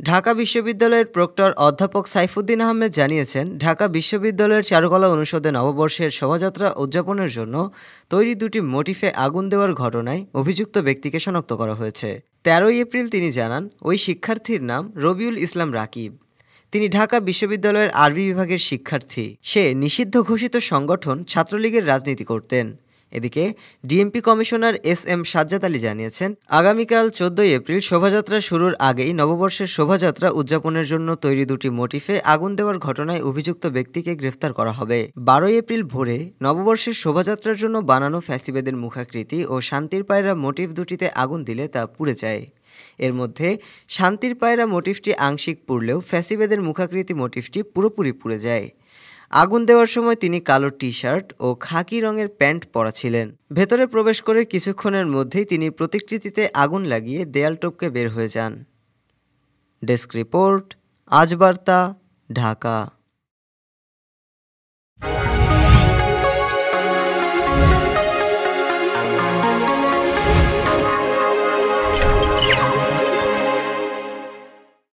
ঢাকা বিশ্ববিদ্যালয়ের প্রক্টর অধ্যাপক সাইফুদ্দিন আহমেদ জানিয়েছেন, ঢাকা বিশ্ববিদ্যালয়ের চারুকলা অনুষদে নববর্ষের শোভাযাত্রা উদযাপনের জন্য তৈরি দুটি মোটিফে আগুন দেওয়ার ঘটনায় অভিযুক্ত ব্যক্তিকে শনাক্ত করা হয়েছে। ১৩ এপ্রিল তিনি জানান, ওই শিক্ষার্থীর নাম রবিউল ইসলাম রাকিব। তিনি ঢাকা বিশ্ববিদ্যালয়ের আরবি বিভাগের শিক্ষার্থী। সে নিষিদ্ধ ঘোষিত সংগঠন ছাত্রলীগের রাজনীতি করতেন। এদিকে DMP commissioner S Sajjad Ali জানিয়েছেন, আগামীকাল ১৪ এপ্রিল শোভাযাত্রা শুরুর আগেই নববর্ষের শোভাযাত্রা উদযাপনের জন্য তৈরি দুটি মোটিফে আগুন দেওয়ার ঘটনায় অভিযুক্ত ব্যক্তিকে গ্রেফতার করা হবে। ১২ এপ্রিল ভোরে নববর্ষের শোভাযাত্রার জন্য বানানো ফ্যাসিবাদের মুখাকৃতি ও শান্তির পায়রা মোটিফ দুটিতে আগুন দিলে তা পুড়ে যায়। এর মধ্যে শান্তির পায়রা মোটিফটি আংশিক পুড়লেও ফ্যাসিবাদের মুখাকৃতি মোটিফটি পুরোপুরি পুড়ে যায়। আগুন দেওয়ার সময় তিনি কালো টি-শার্ট ও খাকি রঙের প্যান্ট পরা ছিলেন। ভেতরে প্রবেশ করে কিছুক্ষণের মধ্যেই তিনি প্রতিকৃতিতে আগুন লাগিয়ে দেয়াল টপকে বের হয়ে যান। ডেস্ক রিপোর্ট, আজ বার্তা, ঢাকা।